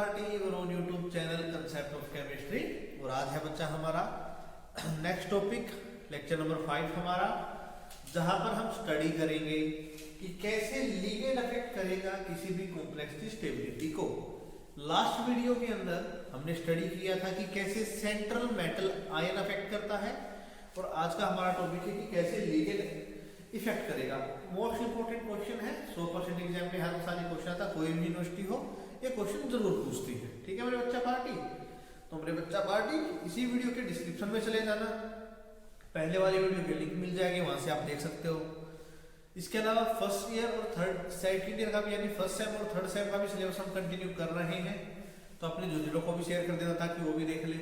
Party और on YouTube channel concept of chemistry. और आज है बच्चा हमारा नेक्स्ट टॉपिक लेक्चर नंबर 5 हमारा, जहां पर हम स्टडी करेंगे कि कैसे लिगेंड अफेक्ट करेगा किसी भी कॉम्प्लेक्स की स्टेबिलिटी को। लास्ट वीडियो के अंदर हमने स्टडी किया था कि कैसे सेंट्रल मेटल आयन अफेक्ट करता है, और आज का हमारा टॉपिक है कि कैसे लिगेंड इफेक्ट करेगा। मोस्ट इंपोर्टेंट क्वेश्चन है, 100% एग्जाम में हर साल क्वेश्चन आता, कोई भी यूनिवर्सिटी हो ये क्वेश्चन जरूर पूछती है। ठीक है मेरे बच्चा पार्टी, तो मेरे बच्चा पार्टी इसी वीडियो के डिस्क्रिप्शन में चले जाना, पहले वाली वीडियो के लिंक मिल जाएगी, वहां से आप देख सकते हो। इसके अलावा फर्स्ट ईयर और थर्ड सेकंड ईयर का भी यानी फर्स्ट सेम और थर्ड सेम का भी सिलेबस हम कंटिन्यू कर रहे हैं, तो अपने जूनियरों को भी शेयर कर देना ताकि वो भी देख ले।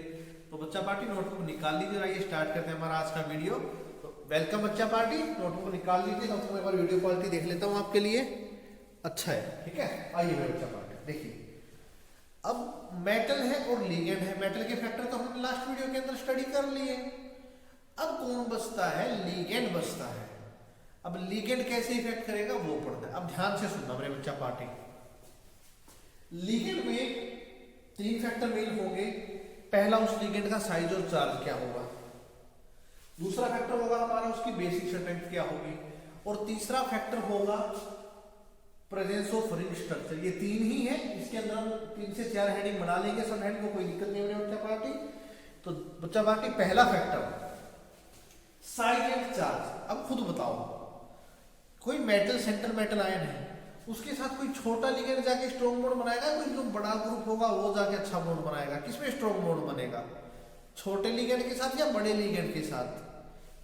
तो बच्चा पार्टी नोटबुक निकाल लीजिए, आइए स्टार्ट करते हैं हमारा आज का वीडियो। तो वेलकम बच्चा पार्टी, नोटबुक निकाल लीजिए, तो मैं एक बार वीडियो क्वालिटी देख लेता हूँ आपके लिए, अच्छा है। ठीक है, आइए मेरे बच्चा पार्टी देखिए, अब मेटल है और लिगेंड है। मेटल के फैक्टर तो हमने लास्ट वीडियो के अंदर स्टडी कर लिए। अब कौन बचता है? लिगेंड बचता है। अब लिगेंड कैसे इफेक्ट करेगा वो पढ़ना है। अब ध्यान से सुनना मेरे बच्चा पार्टी, लिगेंड में 3 फैक्टर मेल होंगे। पहला, उस लिगेंड का साइज और चार्ज क्या होगा। दूसरा फैक्टर होगा हमारा उसकी बेसिक स्ट्रेंथ क्या होगी, और तीसरा फैक्टर होगा प्रेजेंस ऑफ रिंग स्ट्रक्चर। ये 3 ही है, इसके अंदर हम 3 से 4 हेडिंग बना लेंगे, सब हेडिंग को कोई दिक्कत नहीं है बच्चा पार्टी। तो बच्चा पार्टी पहला फैक्टर साइज एंड चार्ज। अब खुद बताओ, कोई मेटल सेंटर मेटल आयन है, उसके साथ कोई छोटा लिगेंड जाके स्ट्रॉन्ग बॉन्ड बनाएगा, कोई जो बड़ा ग्रुप होगा वो जाके अच्छा बॉन्ड बनाएगा। किसमें स्ट्रॉन्ग बॉन्ड बनेगा? छोटे लिगेंड के साथ या बड़े लिगेंड के साथ?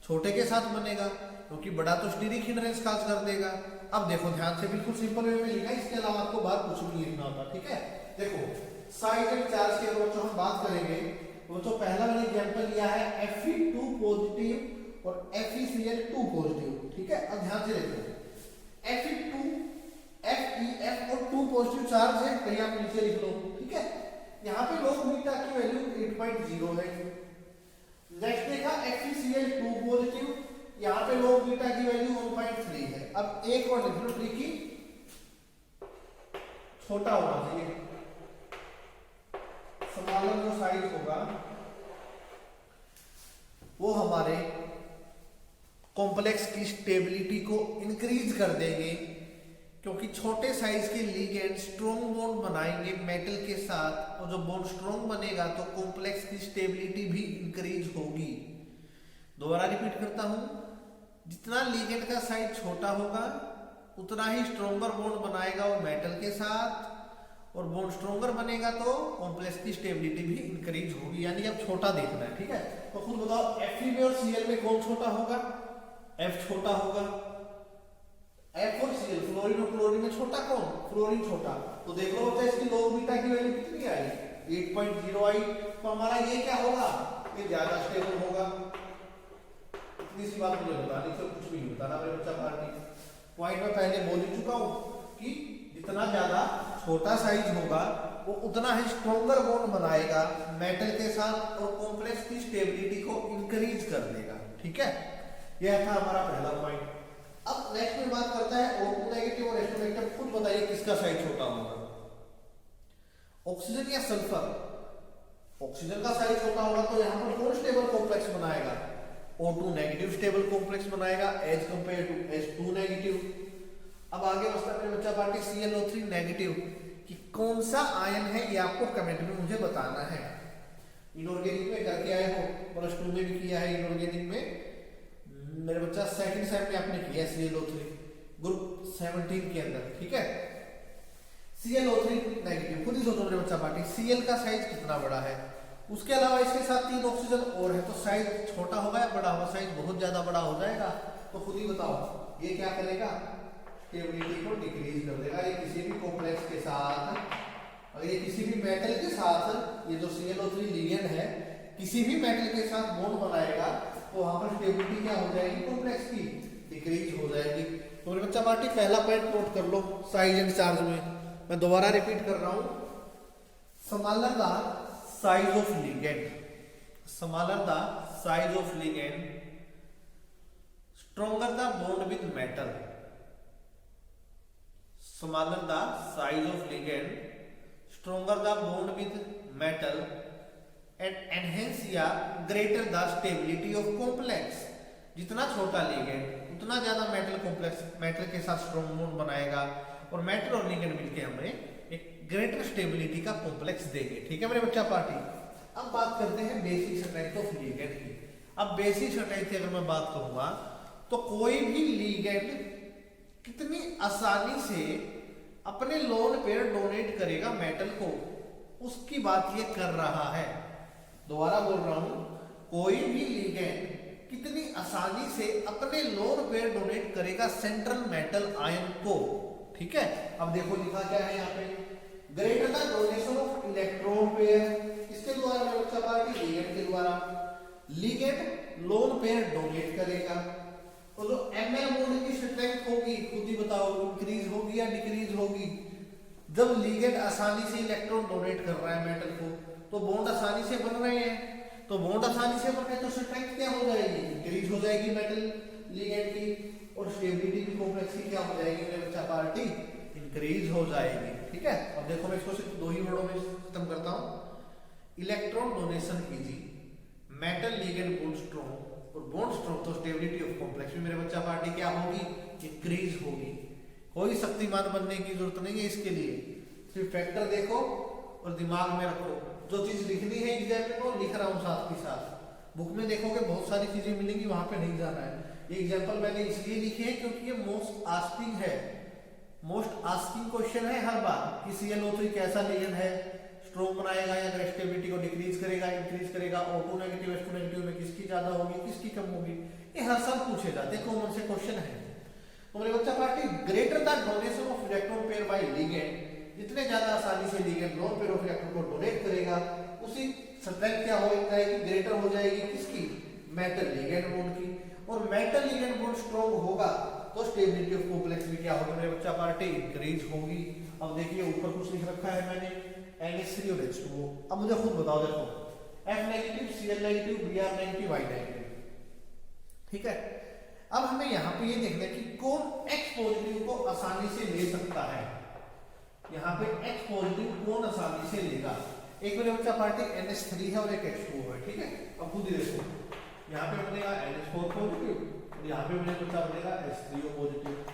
छोटे के साथ बनेगा, क्योंकि बड़ा तो स्टीरिक हिंड्रेंस काज कर देगा। अब देखो ध्यान से, बिल्कुल सिंपल वे में लिखा है, इसके अलावा आपको बात कुछ भी लिखना होता। ठीक है, देखो साइज एंड चार्ज के अगर हम बात करेंगे, वो तो पहला मैंने एग्जांपल लिया है Fe2 पॉजिटिव और FeCl2 पॉजिटिव। ठीक है, अब ध्यान से देखो, Fe2 Fef और 2 पॉजिटिव चार्ज है, कहीं आप नीचे लिख लो। ठीक है, यहाँ पे लोग बीटा की वैल्यू 8.0 है। नेक्स्ट देखा FeCl2 पॉजिटिव, यहाँ पे लोग बीटा की वैल्यू 1.3 है। अब एक और लिख लो ट्रिकी, छोटा होना चाहिए, स्मॉलर जो साइज होगा वो हमारे कॉम्प्लेक्स की स्टेबिलिटी को इंक्रीज कर देंगे, क्योंकि छोटे साइज के लिगेंड स्ट्रॉन्ग बॉन्ड बनाएंगे मेटल के साथ, और जो बॉन्ड स्ट्रॉन्ग बनेगा तो कॉम्प्लेक्स की स्टेबिलिटी भी इंक्रीज होगी। दोबारा रिपीट करता हूं, जितना लिगेंड का साइज छोटा होगा उतना ही स्ट्रॉन्गर बॉन्ड बनाएगा वो मेटल के साथ, और बॉन्ड स्ट्रॉन्गर बनेगा तो कॉम्प्लेक्स की स्टेबिलिटी भी इंक्रीज होगी। यानी अब छोटा देखना है। ठीक है, तो खुद बताओ Fe में और Cl में कौन छोटा होगा? F छोटा होगा। F और Cl, फ्लोरीन और क्लोरीन में छोटा कौन? फ्लोरीन छोटा। तो देख लो बच्चा, इसकी लोग बीटा की वैल्यू कितनी आई? 8.0 आई। तो हमारा ये क्या होगा? ये ज्यादा स्टेबल होगा। इतनी सी बात मुझे बतानी, तो कुछ भी नहीं बताना मेरे बच्चा पार्टी। पॉइंट में पहले बोल ही चुका हूं कि जितना ज्यादा छोटा साइज होगा वो उतना ही स्ट्रॉन्गर बॉन्ड बनाएगा मेटल के साथ, और कॉम्प्लेक्स की स्टेबिलिटी को इंक्रीज कर देगा। ठीक है, यह था हमारा पहला पॉइंट। अब नेक्स्ट में बात करता है O2 नेगेटिव और H2 नेगेटिव। खुद बताइए किसका साइज छोटा होगा, ऑक्सीजन या सल्फर? ऑक्सीजन का साइज छोटा होगा, तो यहाँ पर कौन स्टेबल कॉम्प्लेक्स बनाएगा? O2 नेगेटिव स्टेबल कॉम्प्लेक्स बनाएगा as compare to H2 negative. अब आगे बचता है बच्चा पार्टी ClO3 नेगेटिव, कि कौन सा आयन है ये आपको कमेंट में मुझे बताना है। इनऑर्गेनिक में करके आए हो, +2 में भी किया है, इनऑर्गेनिक में मेरे बच्चा सेकंड सेम में आपने किया ClO3 ग्रुप 17 के अंदर। ठीक है, ClO3 नेगेटिव। खुद ही सोचो मेरे बच्चा पार्टी, Cl का साइज कितना बड़ा है। उसके अलावा इसके साथ 3 ऑक्सीजन और है, तो साइज छोटा होगा या बड़ा होगा? साइज बहुत ज्यादा बड़ा हो जाएगा। तो खुद ही बताओ ये क्या करेगा? स्टेबिलिटी को डिक्रीज कर देगा। ये किसी भी कॉम्प्लेक्स के साथ, और ये किसी भी मेटल के साथ, ये जो ClO3 लिगेंड है किसी भी मेटल के साथ बॉन्ड बनाएगा, तो वहां पर स्टेबिलिटी क्या हो जाएगी? कॉम्प्लेक्स की डिक्रीज हो जाएगी। तो मेरे बच्चा पार्टी पहला पॉइंट नोट कर लो साइज एंड चार्ज में। मैं दोबारा रिपीट कर रहा हूं, smaller the size of ligand, smaller the size of ligand, stronger the bond with metal. smaller the size of ligand, stronger the bond with metal and enhance या greater the stability of complex. जितना छोटा ligand उतना ज्यादा metal complex metal के साथ strong bond बनाएगा और metal और लिगेंड मिलके हमें एक ग्रेटर स्टेबिलिटी का कॉम्प्लेक्स देंगे। ठीक है मेरे बच्चा पार्टी। अब बात करते हैं बेसिक स्ट्रेंथ ऑफ लिगेंड की। अब बेसिक स्ट्रेंथ की अगर मैं बात करूंगा तो कोई भी लिगेंड कितनी आसानी से अपने लोन पेयर डोनेट करेगा मेटल को, उसकी बात ये कर रहा है। दोबारा बोल रहा हूं, कोई भी लिगेंड कितनी आसानी से अपने लोन पेयर डोनेट करेगा सेंट्रल मेटल आयन को। ठीक है, अब देखो लिखा क्या है यहाँ पे, greater the donation of electron pair, किसके द्वारा मेरे बच्चा पार्टी, लिगेंड के द्वारा। लिगेंड लोन पेयर डोनेट करेगा तो जो एमएल बॉन्ड की स्ट्रेंथ होगी खुद ही बताओ, इंक्रीज होगी या डिक्रीज होगी। जब लिगेंड आसानी से इलेक्ट्रॉन डोनेट कर रहा है मेटल को तो बॉन्ड आसानी से बन रहे हैं, तो बॉन्ड आसानी से बन रहे हैं तो स्ट्रेंथ क्या हो जाएगी, इंक्रीज हो जाएगी मेटल लिगेंड की, और स्टेबिलिटी भी कॉम्प्लेक्स की क्या हो जाएगी मेरे बच्चा पार्टी, इंक्रीज हो जाएगी। ठीक है, अब देखो मैं इसको सिर्फ दो ही वर्डों में खत्म करता हूं। Electron donation easy, metal ligand bond strong, और बॉन्ड स्ट्रॉन्ग तो स्टेबिलिटी ऑफ कॉम्प्लेक्स भी मेरे बच्चा पार्टी क्या होगी, इंक्रीज होगी। कोई शक्तिमान बनने की जरूरत नहीं है इसके लिए, सिर्फ फैक्टर देखो और दिमाग में रखो। जो चीज लिखनी है एग्जाम में वो लिख रहा हूँ साथ के साथ। बुक में देखोगे बहुत सारी चीजें मिलेंगी, वहां पे नहीं जाना है। ये एग्जांपल मैंने इसलिए लिखे हैं क्योंकि ये मोस्ट आस्किंग है, मोस्ट आस्किंग क्वेश्चन है हर बार कि ClO3 कैसा लिगेंड है, स्ट्रॉन्ग बनाएगा या स्टेबिलिटी को डिक्रीज करेगा, इंक्रीज करेगा, O2 नेगेटिव S2 नेगेटिव में किसकी ज्यादा होगी किसकी कम होगी, ये हर साल पूछे जाते हैं, कॉमन से क्वेश्चन है। तो मेरे बच्चा party, greater the donation of electron pair bye ligand, जितने ज्यादा आसानी से ligand lone pair of electron को डोनेट करेगा उसी स्ट्रेंथ क्या हो जाएगी, ग्रेटर हो जाएगी किसकी, मेटल लिगेंड बॉन्ड की। और मेटल लिगेंड बॉन्ड स्ट्रॉन्ग होगा तो स्टेबिलिटी ऑफ कॉम्प्लेक्स भी क्या होगी मेरे बच्चा पार्टी, इंक्रीज होगी। अब देखिए ऊपर कुछ लिख रखा है मैंने, NH3 और H2O। अब मुझे खुद बताओ, देखो F negative, Cl negative, Br negative, Y negative. ठीक है, अब हमें यहाँ पे ये देखना है कि कौन X पॉजिटिव को आसानी से ले सकता है। यहाँ पे X पॉजिटिव कौन आसानी से लेगा, एक मेरे बच्चा पार्टी NH3 है और एक H2O है। ठीक है, अब खुद ही देखो, यहाँ पे बनेगा NH4 पॉजिटिव और यहाँ पे मेरे बच्चा बनेगा H3O पॉजिटिव,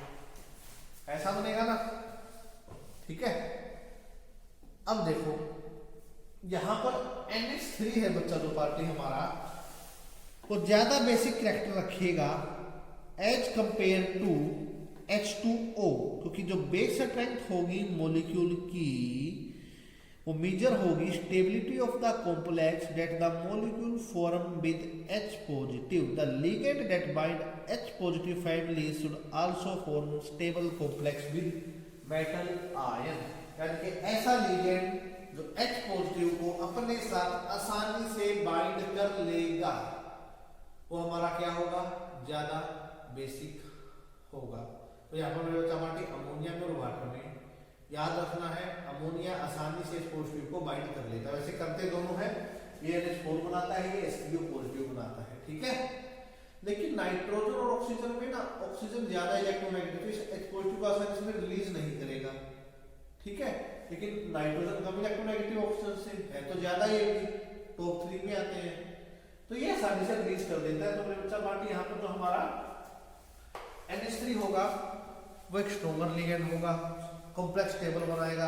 ऐसा बनेगा ना। ठीक है, अब देखो यहाँ पर NH3 है बच्चा जो पार्टी हमारा, वो ज्यादा बेसिक कैरेक्टर रखेगा एज कंपेयर टू H2O, क्योंकि जो बेस स्ट्रेंथ होगी मॉलिक्यूल की वो मेजर होगी stability of the complex that the molecule form with H positive. The ligand that bind H positive family should also form stable complex with metal ion. यानी कि ऐसा ligand जो H positive को अपने साथ आसानी से बाइंड कर लेगा वो हमारा क्या होगा, ज्यादा बेसिक होगा। तो यहाँ पर मेरे बच्चा अमोनिया में और वाटर में याद रखना है, अमोनिया आसानी से H पॉजिटिव को बाइंड कर लेता है, वैसे करते दोनों है, ये NH4 बनाता है, ये H3O पॉजिटिव बनाता है। ठीक है, लेकिन नाइट्रोजन और ऑक्सीजन में ना ऑक्सीजन ज्यादा इलेक्ट्रोनेगेटिव H पॉजिटिव को आसानी से रिलीज नहीं करेगा। ठीक है, लेकिन नाइट्रोजन कम इलेक्ट्रोनेगेटिव ऑक्सीजन से है तो ज्यादा ये भी टॉप 3 में आते हैं, तो ये आसानी से रिलीज कर देता है। तो मेरे बच्चा पार्टी यहाँ पर जो हमारा NH3 होगा वो एक स्ट्रॉन्गर लिगेंड होगा, कॉम्प्लेक्स स्टेबल बनाएगा।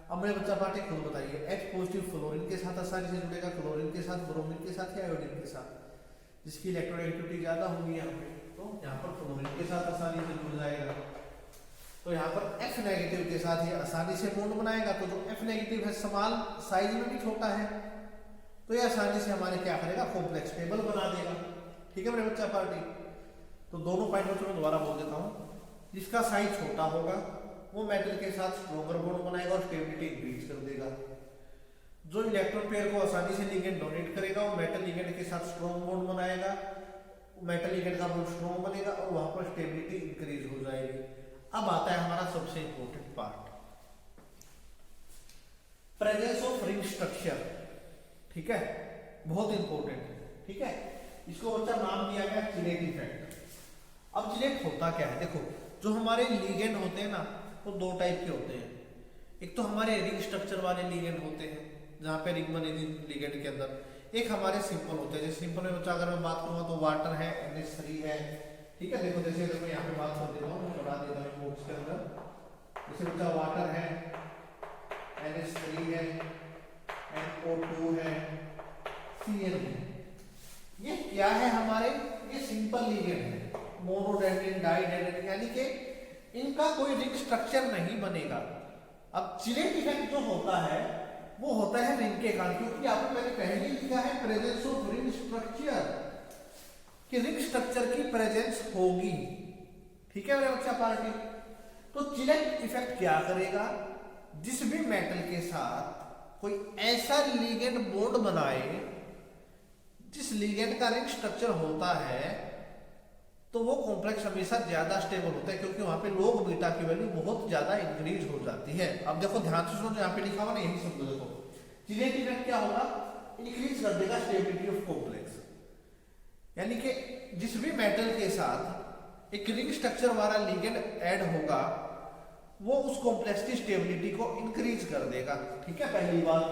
अब मेरे बच्चा पार्टी खुद बताइए, H पॉजिटिव फ्लोरीन के साथ आसानी से जुड़ेगा, क्लोरीन के साथ, ब्रोमीन के साथ या आयोडीन के साथ, जिसकी इलेक्ट्रोनेगेटिविटी ज्यादा होगी यहाँ पे, तो यहाँ पर फ्लोरीन के साथ आसानी से जुड़ जाएगा। तो यहाँ पर F नेगेटिव के साथ ये आसानी से बॉन्ड बनाएगा, तो जो F नेगेटिव है स्मॉल साइज में भी छोटा है तो ये आसानी से हमारे क्या करेगा, कॉम्प्लेक्स स्टेबल बना देगा। ठीक है मेरे बच्चा पार्टी, तो दोनों पॉइंट मैं दोबारा बोल देता हूँ, जिसका साइज छोटा होगा वो मेटल के साथ स्ट्रॉन्गर बॉन्ड बनाएगा और स्टेबिलिटी इंक्रीज कर देगा। जो इलेक्ट्रॉन पेयर को आसानी से लिगेंड डोनेट करेगा वो मेटल लिगेंड के साथ स्ट्रॉन्ग बॉन्ड बनाएगा, मेटल लिगेंड का बॉन्ड स्ट्रॉन्ग बनेगा और वहां पर स्टेबिलिटी इंक्रीज हो जाएगी। अब आता है हमारा सबसे important part, presence of ring structure. ठीक है, बहुत इंपॉर्टेंट है। ठीक है, इसको बच्चा नाम दिया गया चिलेट इफेक्ट। अब चिलेट होता क्या है, देखो जो हमारे लिगेंड होते हैं ना वो दो टाइप के होते हैं, एक तो हमारे रिंग स्ट्रक्चर वाले लिगेंड होते हैं जहाँ पे रिंग बने लिगेंड के अंदर, एक हमारे सिंपल होते हैं। जैसे सिंपल में बच्चा अगर मैं बात करूँगा तो वाटर है, NH3 है, ठीक है। देखो जैसे अगर मैं यहाँ पे बात कर देता हूँ, बढ़ा देता हूँ नोट्स के अंदर, जैसे बच्चा वाटर है, NH3 है, NO2 है, Cl है, ये क्या है हमारे, ये सिंपल लिगेंड है, मोनोडेंड्रिन डाइडेंड्रिन, यानी कि इनका कोई रिंग स्ट्रक्चर नहीं बनेगा। अब चिलेट इफेक्ट जो होता है वो होता है रिंग के कारण, क्योंकि आपने मैंने पहले ही लिखा है प्रेजेंस ऑफ रिंग स्ट्रक्चर, कि रिंग स्ट्रक्चर की प्रेजेंस होगी, ठीक है मेरे बच्चा पार्टी। तो चिलेट इफेक्ट क्या करेगा, जिस भी मेटल के साथ कोई ऐसा लिगेंड बॉन्ड बनाए जिस लिगेंड का रिंग स्ट्रक्चर होता है, तो वो कॉम्प्लेक्स हमेशा ज्यादा स्टेबल होता है, क्योंकि वहां पे लोग बीटा की वैल्यू बहुत ज्यादा इंक्रीज हो जाती है। अब देखो ध्यान से सुनो, यहाँ पे लिखा हुआ ना यही शब्द देखो, चिलेट इफेक्ट क्या होगा, इंक्रीज कर देगा स्टेबिलिटी ऑफ कॉम्प्लेक्स, यानी कि जिस भी मेटल के साथ एक रिंग स्ट्रक्चर वाला लिगेंड ऐड होगा वो उस कॉम्प्लेक्स की स्टेबिलिटी को इंक्रीज कर देगा, ठीक है, पहली बात।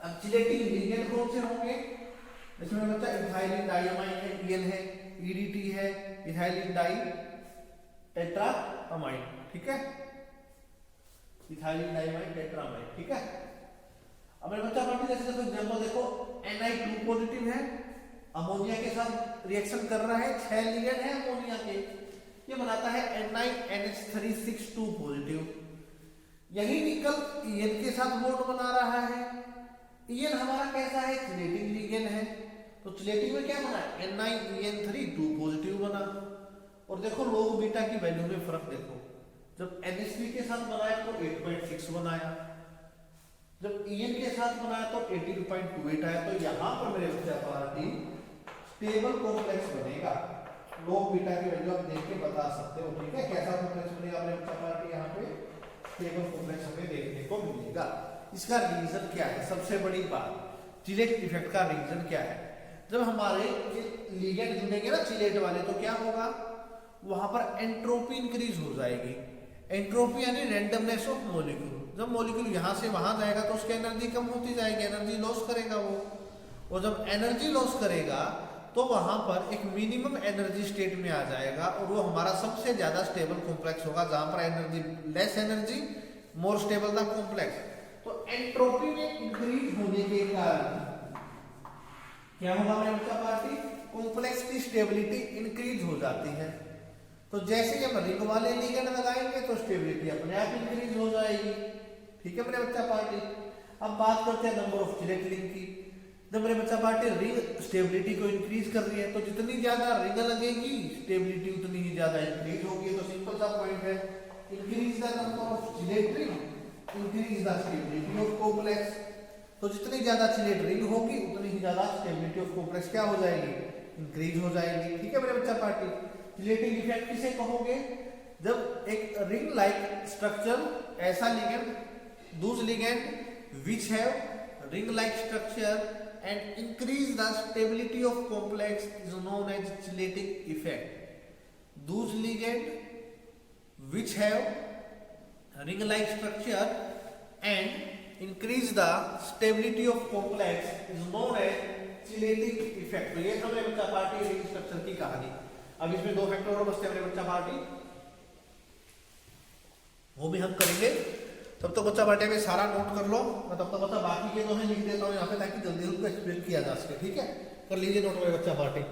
अब चिलेटिंग लिगेंड कौन से होंगे, इसमें बच्चा इथाइलिन डाइअमाइन है, EN है, EDT है, इथाइलिन डाई टेट्रामाइन, ठीक है, इथाइलिन डाइअमाइन टेट्रामाइन, ठीक है। अब मेरे बच्चा पार्टी जैसे देखो एग्जांपल देखो, Ni2 पॉजिटिव है, अमोनिया के साथ रिएक्शन कर रहा है, 6 लिगेंड है अमोनिया के, ये बनाता है NiNH3 पॉजिटिव। यही निकल EN के साथ बॉन्ड बना रहा है, EN हमारा कैसा है, चिलेटिंग लिगेंड है, तो चिलेटिंग में क्या बना, NiEN3 पॉजिटिव बना। और देखो लोग बीटा की वैल्यू में फर्क देखो, जब NH3 के साथ बनाया तो 8.6 बनाया, जब EN के साथ बनाया तो 18.28 आया। तो यहाँ पर मेरे बच्चा पार्टी स्टेबल कॉम्प्लेक्स बनेगा, लोग बीटा की वैल्यू आप देख के बता सकते हो, ठीक है, कैसा कॉम्प्लेक्स बनेगा मेरे बच्चा पार्टी, यहाँ पे स्टेबल कॉम्प्लेक्स हमें देखने को मिलेगा। इसका रीजन क्या है, सबसे बड़ी बात चिलेट इफेक्ट का रीजन क्या है, जब हमारे लिगेंड जुड़ेंगे ना चिलेट वाले, तो क्या होगा, वहां पर एंट्रोपी इंक्रीज हो जाएगी। एंट्रोपी यानी रैंडमनेस ऑफ मॉलिक्यूल, जब मॉलिक्यूल यहां से वहां जाएगा तो उसकी एनर्जी कम होती जाएगी, एनर्जी लॉस करेगा वो, और जब एनर्जी लॉस करेगा तो वहां पर एक मिनिमम एनर्जी स्टेट में आ जाएगा, और वो हमारा सबसे ज्यादा स्टेबल कॉम्प्लेक्स होगा, जहां पर energy less energy more stable the complex. तो एंट्रोपी में इंक्रीज होने के कारण क्या होगा मेरे बच्चा पार्टी, कॉम्प्लेक्स की स्टेबिलिटी इंक्रीज हो जाती है। तो जैसे ही हम रिंग वाले लिगेंड लगाएंगे तो स्टेबिलिटी अपने आप इंक्रीज हो जाएगी, ठीक है मेरे बच्चा पार्टी। अब बात करते हैं नंबर ऑफ चिलेट रिंग की। जब मेरे बच्चा पार्टी रिंग स्टेबिलिटी को इंक्रीज कर रही है, तो जितनी ज्यादा रिंग लगेगी स्टेबिलिटी उतनी ही ज्यादा इंक्रीज होगी। तो सिंपल सा पॉइंट है, increase the number of chelate ring increase the stability of complex. तो जितनी ज्यादा चिलेट रिंग होगी उतनी ही ज्यादा स्टेबिलिटी ऑफ कॉम्प्लेक्स क्या हो जाएगी, इंक्रीज हो जाएगी, ठीक है मेरे बच्चा पार्टी। चिलेटिंग इफेक्ट किसे कहोगे, जब एक रिंग लाइक स्ट्रक्चर, ऐसा लिगेंड, दूसरे ligand which have ring like structure and increase the stability of complex is known as chilating effect. Those ligands which have ring-like structure and increase the stability of complex is known as chilating effect. तो ये हमारे बच्चा party ring structure की कहानी। अब इसमें दो factor और बचते हैं मेरे बच्चा पार्टी, वो भी हम करेंगे। तब तो बच्चा पार्टी में सारा नोट कर लो, मैं तब तक बच्चा बाकी के तो मैं लिख देता हूँ यहाँ पे, ताकि जल्दी उनको एक्सप्लेन किया जा सके, ठीक है। कर लीजिए नोट मेरे बच्चा पार्टी।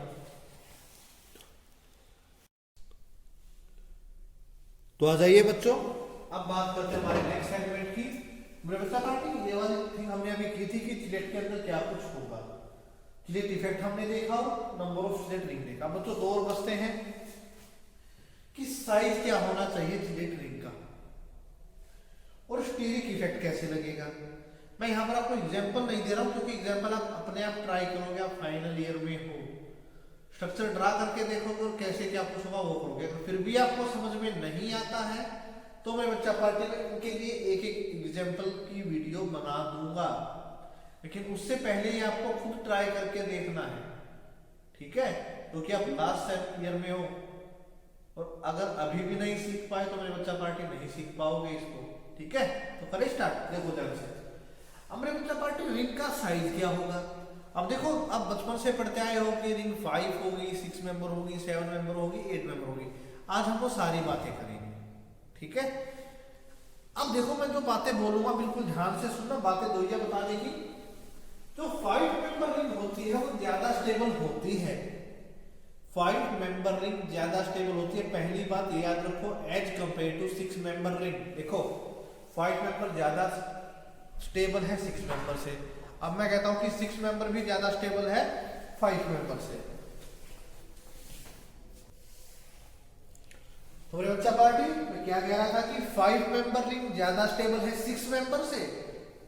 तो आ जाइए बच्चों, अब बात करते हैं हमारे नेक्स्ट सेगमेंट की। मेरे बच्चा पार्टी ये वाली थिंग हमने अभी की थी कि चिलेट के अंदर क्या कुछ होगा। चिलेट इफेक्ट हमने देखा, नंबर ऑफ चिलेट रिंग देखा। बच्चों दो और बचते हैं कि साइज क्या होना चाहिए चिलेट रिंग का, और स्टीरिक इफेक्ट कैसे लगेगा। मैं यहाँ पर आपको एग्जांपल नहीं दे रहा हूँ, क्योंकि एग्जांपल आप अपने आप ट्राई करोगे, आप फाइनल ईयर में हो, स्ट्रक्चर ड्रा करके देखोगे और कैसे क्या कुछ होगा वो करोगे। तो फिर भी आपको समझ में नहीं आता है तो मैं बच्चा पार्टी में उनके लिए एक एक एग्जांपल की वीडियो बना दूंगा, लेकिन उससे पहले ही आपको खुद ट्राई करके देखना है, ठीक है, क्योंकि आप लास्ट ईयर में हो, और अगर अभी भी नहीं सीख पाए तो मेरे बच्चा पार्टी नहीं सीख पाओगे इसको, ठीक है, तो करें स्टार्ट। देखो ध्यान से, अब मेरे बच्चा पार्टी रिंग का साइज क्या होगा। अब देखो, अब बचपन से पढ़ते आए हो कि रिंग 5 होगी, 6 मेंबर होगी, 7 मेंबर होगी, 8 मेंबर होगी। आज हम वो सारी बातें करेंगे, ठीक है। अब देखो, मैं जो बातें बोलूंगा बिल्कुल ध्यान से सुनना, बातें दो ही बताने की। जो 5 मेंबर रिंग होती है वो ज्यादा स्टेबल होती है। 5 मेंबर रिंग ज्यादा स्टेबल होती है, पहली बात ये याद रखो, as compare to 6 member ring. देखो 5 मेंबर ज्यादा स्टेबल है 6 मेंबर से। अब मैं कहता हूं कि 6 मेंबर भी ज्यादा स्टेबल है 5 मेंबर से। तो मेरे बच्चा पार्टी मैं क्या कह रहा था कि 5 मेंबर रिंग ज्यादा स्टेबल है 6 मेंबर से।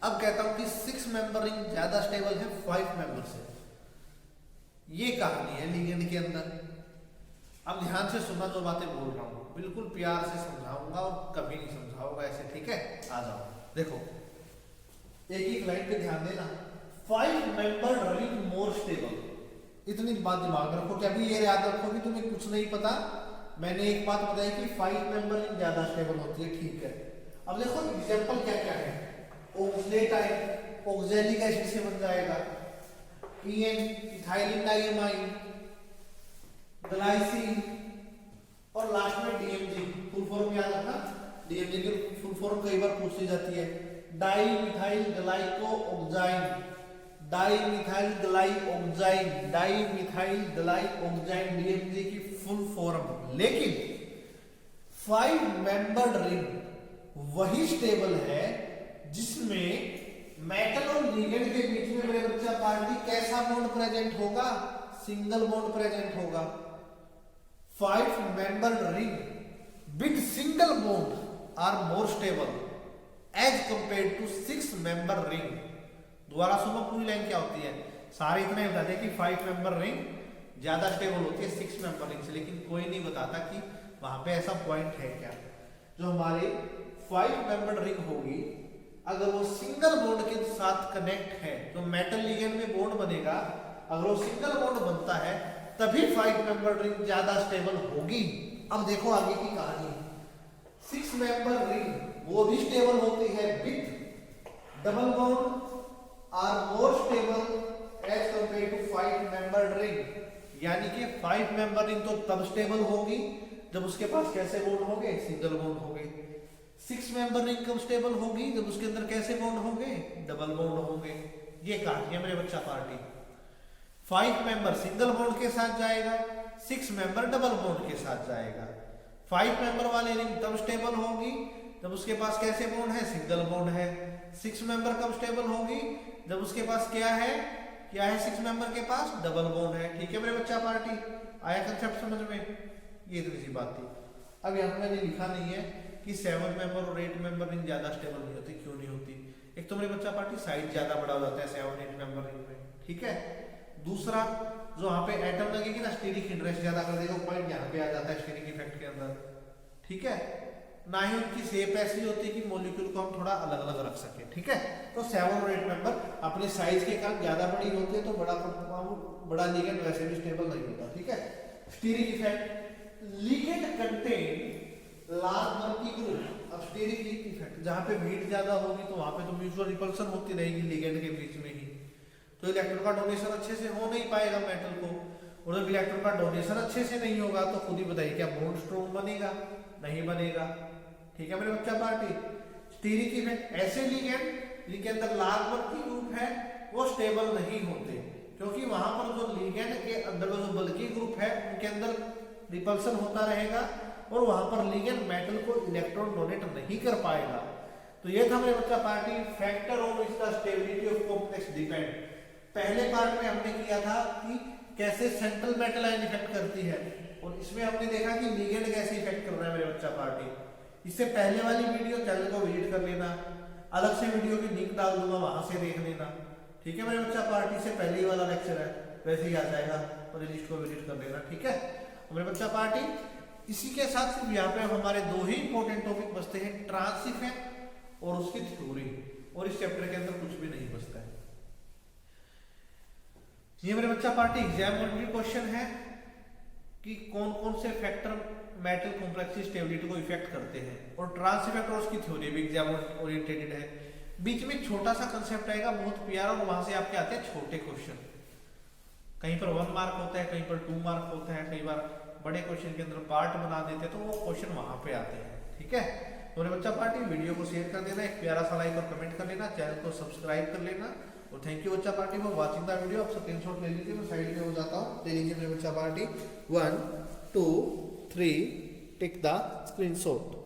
अब कहता हूं कि 6 मेंबर रिंग ज्यादा स्टेबल है 5 मेंबर से। ये कहानी है लिगेंड के अंदर। अब ध्यान से सुनना जो बातें बोल रहा हूं, बिल्कुल प्यार से समझाऊंगा और कभी नहीं समझाऊंगा ऐसे, ठीक है। आ जाओ, देखो एक एक लाइन पे ध्यान देना। 5 मेंबर रिंग मोर स्टेबल, इतनी बात दिमाग में रखो कि अभी ये याद रखो कि तुम्हें कुछ नहीं पता। मैंने एक बात बताई कि 5 मेंबर रिंग ज्यादा स्टेबल होती है, ठीक है। अब देखो एग्जांपल क्या क्या है। ऑक्सलेट आयन ऑक्सैलिक एसिड से बन जाएगा, ईएन इथाइलिन डाइएमाइन, ग्लाइसिन और लास्ट में डीएमजी। फुल फॉर्म याद रखना, डीएमजी की फुल फॉर्म कई बार पूछी जाती है, di methyl glyoxime, di methyl glyoxime, di methyl glyoxime, DMG की फुल फॉर्म। लेकिन 5 मेंबर्ड रिंग वही स्टेबल है जिसमें मेटल और लिगेंड के बीच में मेरे बच्चा पार्टी कैसा बॉन्ड प्रेजेंट होगा, सिंगल बॉन्ड प्रेजेंट होगा। 5 membered ring with single bond are more stable as compare to 6 member ring. दोबारा सुनो पूरी लाइन क्या होती है। सारे इतना ही बताते हैं कि 5 मेंबर रिंग ज्यादा स्टेबल होती है 6 मेंबर रिंग से, लेकिन कोई नहीं बताता कि वहां पे ऐसा पॉइंट है क्या। जो हमारी 5 मेंबर रिंग होगी, अगर वो सिंगल बॉन्ड के साथ कनेक्ट है, जो मेटल लिगेंड में बॉन्ड बनेगा, अगर वो सिंगल बॉन्ड बनता है तभी 5 मेंबर रिंग ज्यादा स्टेबल होगी। अब देखो आगे की कहानी। 6 मेंबर रिंग वो भी स्टेबल होती है with double bond are more stable as compare to 5 member ring. यानी कि 5 मेंबर रिंग तो तब स्टेबल होगी जब उसके पास कैसे बॉन्ड होंगे, सिंगल बॉन्ड होंगे। 6 मेंबर रिंग कब स्टेबल होगी, जब उसके अंदर कैसे बॉन्ड होंगे, डबल बॉन्ड होंगे। ये कहानी है मेरे बच्चा पार्टी। 5 मेंबर सिंगल बॉन्ड के साथ जाएगा, 6 मेंबर डबल बॉन्ड के साथ जाएगा। 5 मेंबर वाली रिंग तब स्टेबल होगी जब उसके पास कैसे बॉन्ड है, सिंगल बॉन्ड है। 6 मेंबर कब स्टेबल होगी, जब उसके पास क्या है 6 मेंबर के पास डबल बॉन्ड है। ठीक है मेरे बच्चा पार्टी, आया कंसेप्ट समझ में। ये तो इसी बात थी। अब यहाँ पे मैंने लिखा नहीं है कि 7 मेंबर और 8 मेंबर रिंग ज्यादा स्टेबल नहीं होती। क्यों नहीं होती? एक तो मेरे बच्चा पार्टी साइज ज्यादा बड़ा हो जाता है 7-8 मेंबर रिंग में, ठीक है। दूसरा, जो वहां पे एटम लगेगी ना, स्टीरिक इंटरेस्ट ज्यादा कर देगा, पॉइंट यहाँ पे आ जाता है स्टीरिक इफेक्ट के अंदर, ठीक है। ना ही उनकी शेप ऐसी होती है कि मॉलिक्यूल को हम थोड़ा अलग अलग रख सके, ठीक है। तो 7 और 8 मेंबर अपने साइज के कारण ज्यादा बड़ी होती है, तो बड़ा लिगेंड वैसे भी स्टेबल नहीं होता, ठीक है। Steric effect, ligand contain large number की ग्रुप। अब स्टीरिक इफेक्ट, जहां पे हीट ज्यादा होगी तो वहां पे तो म्यूचुअल रिपल्सन होती रहेगी लिगेंड के बीच में ही, तो इलेक्ट्रॉन का डोनेशन अच्छे से हो नहीं पाएगा मेटल को। और जब इलेक्ट्रॉन का डोनेशन अच्छे से नहीं होगा तो खुद ही बताइए क्या बॉन्ड स्ट्रॉन्ग बनेगा, नहीं बनेगा, ठीक है मेरे बच्चा पार्टी। स्टीरिक इफेक्ट, ऐसे लिगेंड जिनके अंदर लार्ज नंबर की ग्रुप है वो स्टेबल नहीं होते, क्योंकि वहां पर जो लिगेंड के अंदर जो बल्की ग्रुप है उनके अंदर रिपल्सन होता रहेगा और वहां पर लिगेंड मेटल को इलेक्ट्रॉन डोनेट नहीं कर पाएगा। तो ये था मेरे बच्चा party factor on which the stability of complex depend. पहले पार्ट में हमने किया था कि कैसे सेंट्रल मेटल आयन इफेक्ट करती है, और इसमें हमने देखा कि लिगेंड कैसे इफेक्ट कर रहा है मेरे बच्चा पार्टी। इससे पहले वाली वीडियो चैनल को विजिट कर लेना, अलग से वीडियो की लिंक डाल दूंगा, वहां से देख लेना, ठीक है मेरे बच्चा पार्टी। से पहले ही वाला लेक्चर है, वैसे ही आ जाएगा, प्लेलिस्ट को विजिट कर लेना, ठीक है मेरे बच्चा पार्टी। इसी के साथ सिर्फ यहाँ पे हमारे 2 ही इंपॉर्टेंट टॉपिक बचते हैं, ट्रांस इफेक्ट और उसकी थ्योरी, और इस चैप्टर के अंदर कुछ भी नहीं बचता है। ये मेरे बच्चा पार्टी एग्जाम ओरिएंटेड क्वेश्चन है कि कौन कौन से फैक्टर मेटल कॉम्प्लेक्सिटी स्टेबिलिटी को इफेक्ट करते हैं, और ट्रांस इफेक्ट और उसकी थ्योरी भी एग्जाम ओरिएंटेड है। बीच में छोटा सा कंसेप्ट आएगा बहुत प्यारा, और वहां से आपके आते हैं छोटे क्वेश्चन, कहीं पर 1 मार्क होता है, कहीं पर 2 मार्क होता है, कई बार बड़े क्वेश्चन के अंदर पार्ट बना देते हैं, तो वो क्वेश्चन वहां पे आते हैं। ठीक है, तो मेरे बच्चा पार्टी वीडियो को शेयर कर देना, एक प्यारा सा लाइक और कमेंट कर लेना, चैनल को सब्सक्राइब कर लेना, और थैंक यू बच्चा party for watching the video. आप स्क्रीनशॉट ले लीजिए, मैं साइड में हो जाता हूँ, ले लीजिए मेरे बच्चा पार्टी 1 2 3 टेक द स्क्रीनशॉट।